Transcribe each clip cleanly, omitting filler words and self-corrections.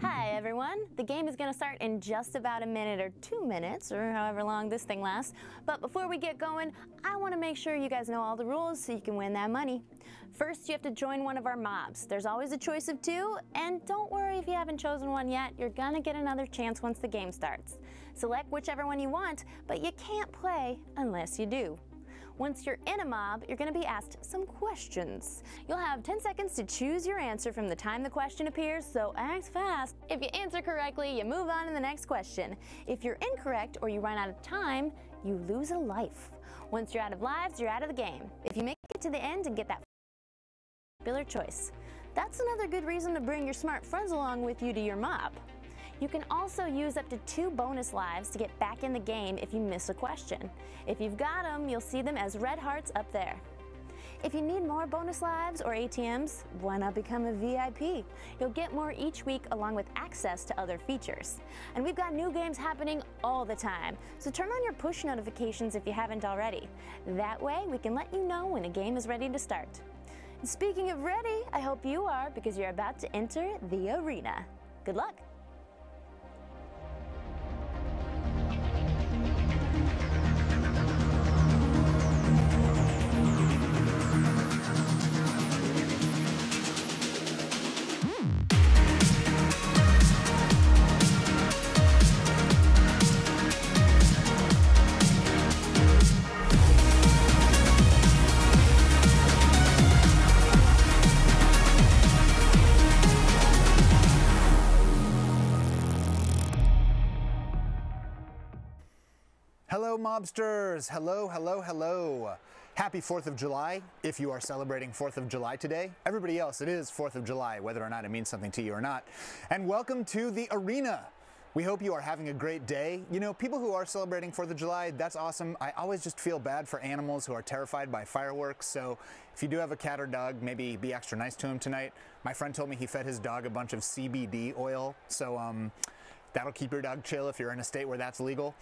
Hi everyone, the game is going to start in just about a minute or 2 minutes, or however long this thing lasts. But before we get going, I want to make sure you guys know all the rules so you can win that money. First, you have to join one of our mobs. There's always a choice of 2, and don't worry if you haven't chosen one yet, you're gonna get another chance once the game starts. Select whichever one you want, but you can't play unless you do. Once you're in a mob, you're going to be asked some questions. You'll have 10 seconds to choose your answer from the time the question appears, so act fast. If you answer correctly, you move on to the next question. If you're incorrect or you run out of time, you lose a life. Once you're out of lives, you're out of the game. If you make it to the end and get that popular choice. That's another good reason to bring your smart friends along with you to your mob. You can also use up to 2 bonus lives to get back in the game if you miss a question. If you've got them, you'll see them as red hearts up there. If you need more bonus lives or ATMs, why not become a VIP? You'll get more each week along with access to other features. And we've got new games happening all the time, so turn on your push notifications if you haven't already. That way we can let you know when a game is ready to start. And speaking of ready, I hope you are, because you're about to enter the arena. Good luck! Hello mobsters, hello, hello, hello. Happy 4th of July, if you are celebrating 4th of July today. Everybody else, it is 4th of July, whether or not it means something to you or not. And welcome to the arena. We hope you are having a great day. You know, people who are celebrating 4th of July, that's awesome. I always just feel bad for animals who are terrified by fireworks, so if you do have a cat or dog, maybe be extra nice to him tonight. My friend told me he fed his dog a bunch of CBD oil, so that'll keep your dog chill if you're in a state where that's legal.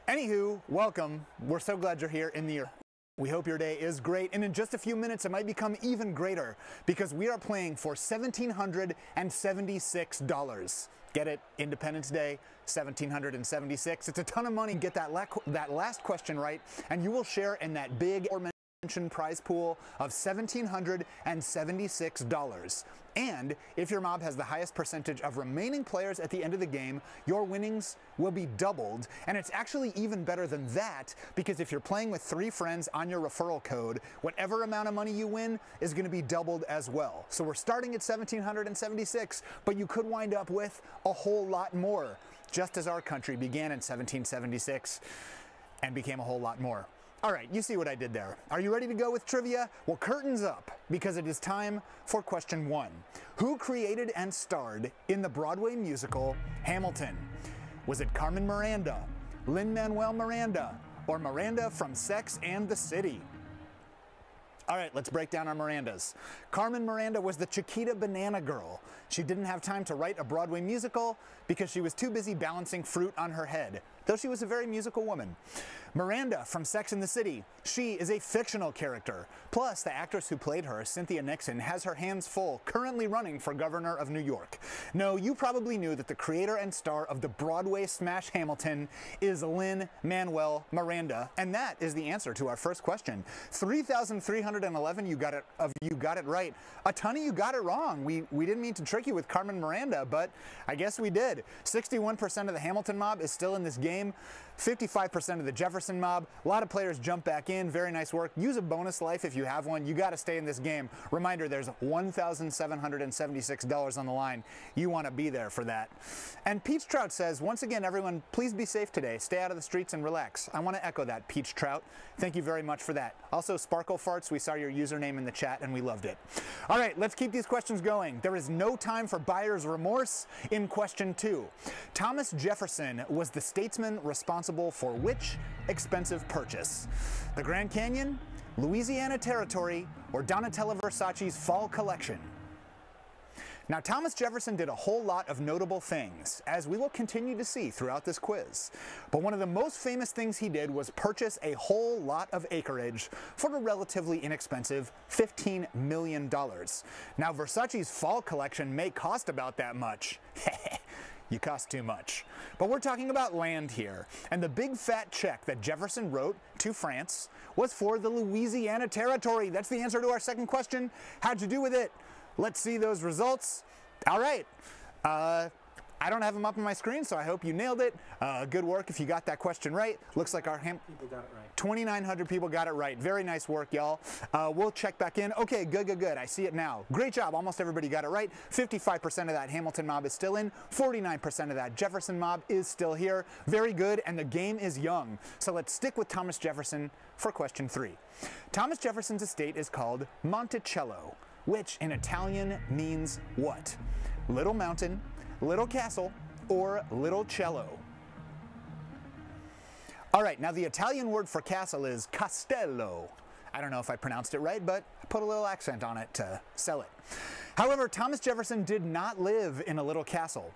Anywho, welcome. We're so glad you're here in the arena. We hope your day is great, and in just a few minutes it might become even greater because we are playing for $1,776. Get it? Independence Day, 1776. It's a ton of money. Get that last question right, and you will share in that big prize pool of $1,776. And if your mob has the highest percentage of remaining players at the end of the game, your winnings will be doubled. And it's actually even better than that, because if you're playing with 3 friends on your referral code, whatever amount of money you win is going to be doubled as well. So we're starting at 1,776, but you could wind up with a whole lot more, just as our country began in 1776 and became a whole lot more. All right, you see what I did there. Are you ready to go with trivia? Well, curtains up, because it is time for question 1. Who created and starred in the Broadway musical Hamilton? Was it Carmen Miranda, Lin-Manuel Miranda, or Miranda from Sex and the City? All right, let's break down our Mirandas. Carmen Miranda was the Chiquita Banana Girl. She didn't have time to write a Broadway musical because she was too busy balancing fruit on her head, though she was a very musical woman. Miranda from Sex and the City, she is a fictional character. Plus, the actress who played her, Cynthia Nixon, has her hands full currently running for governor of New York. No, you probably knew that the creator and star of the Broadway smash Hamilton is Lin-Manuel Miranda, and that is the answer to our first question. 3,311 you got it right. A ton of you got it wrong. We didn't mean to trick you with Carmen Miranda, but I guess we did. 61% of the Hamilton mob is still in this game. 55% of the Jefferson mob. A lot of players jump back in. Very nice work. Use a bonus life if you have one. You got to stay in this game. Reminder, there's $1,776 on the line. You want to be there for that. And Peach Trout says, once again, everyone, please be safe today. Stay out of the streets and relax. I want to echo that, Peach Trout. Thank you very much for that. Also, Sparkle Farts, we saw your username in the chat and we loved it. All right, let's keep these questions going. There is no time for buyer's remorse in question 2. Thomas Jefferson was the statesman responsible for which expensive purchase? The Grand Canyon, Louisiana Territory, or Donatella Versace's fall collection? Now, Thomas Jefferson did a whole lot of notable things, as we will continue to see throughout this quiz. But one of the most famous things he did was purchase a whole lot of acreage for a relatively inexpensive $15 million. Now, Versace's fall collection may cost about that much. You cost too much. But we're talking about land here, and the big fat check that Jefferson wrote to France was for the Louisiana Territory. That's the answer to our second question. How'd you do with it? Let's see those results. All right. I don't have them up on my screen, so I hope you nailed it. Good work if you got that question right. Looks like our people got it right. 2,900 people got it right. Very nice work, y'all. We'll check back in. Okay, good. I see it now. Great job. Almost everybody got it right. 55% of that Hamilton mob is still in. 49% of that Jefferson mob is still here. Very good, and the game is young. So let's stick with Thomas Jefferson for question 3. Thomas Jefferson's estate is called Monticello, which in Italian means what? Little mountain, little castle, or little cello? All right, now the Italian word for castle is castello. I don't know if I pronounced it right, but I put a little accent on it to sell it. However, Thomas Jefferson did not live in a little castle,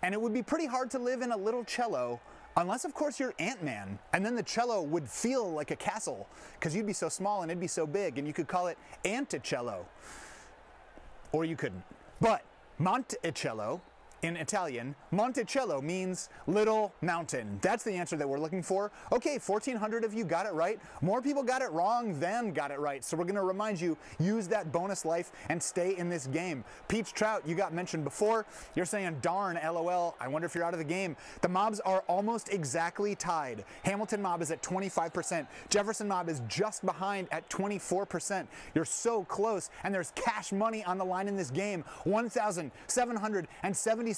and it would be pretty hard to live in a little cello unless, of course, you're Ant-Man, and then the cello would feel like a castle because you'd be so small and it'd be so big, and you could call it Anticello. Or you couldn't. But Monticello, in Italian, Monticello means little mountain. That's the answer that we're looking for. Okay, 1,400 of you got it right. More people got it wrong than got it right. So we're going to remind you, use that bonus life and stay in this game. Peach Trout, you got mentioned before. You're saying, darn, LOL, I wonder if you're out of the game. The mobs are almost exactly tied. Hamilton mob is at 25%. Jefferson mob is just behind at 24%. You're so close, and there's cash money on the line in this game. $1,776.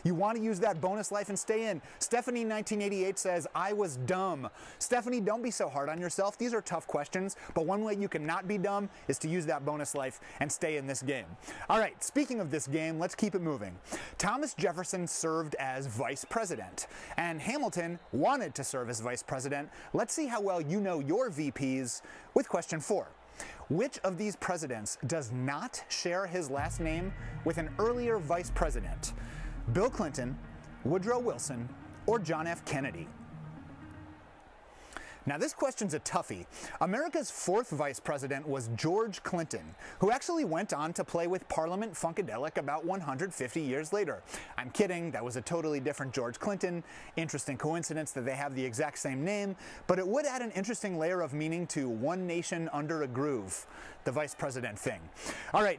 You want to use that bonus life and stay in. Stephanie 1988 says, I was dumb. Stephanie, don't be so hard on yourself. These are tough questions, but one way you can not be dumb is to use that bonus life and stay in this game. All right, speaking of this game, let's keep it moving. Thomas Jefferson served as vice president, and Hamilton wanted to serve as vice president. Let's see how well you know your VPs with question 4. Which of these presidents does not share his last name with an earlier vice president? Bill Clinton, Woodrow Wilson, or John F. Kennedy? Now this question's a toughie. America's 4th vice president was George Clinton, who actually went on to play with Parliament Funkadelic about 150 years later. I'm kidding, that was a totally different George Clinton. Interesting coincidence that they have the exact same name, but it would add an interesting layer of meaning to One Nation Under a Groove, the vice president thing. All right.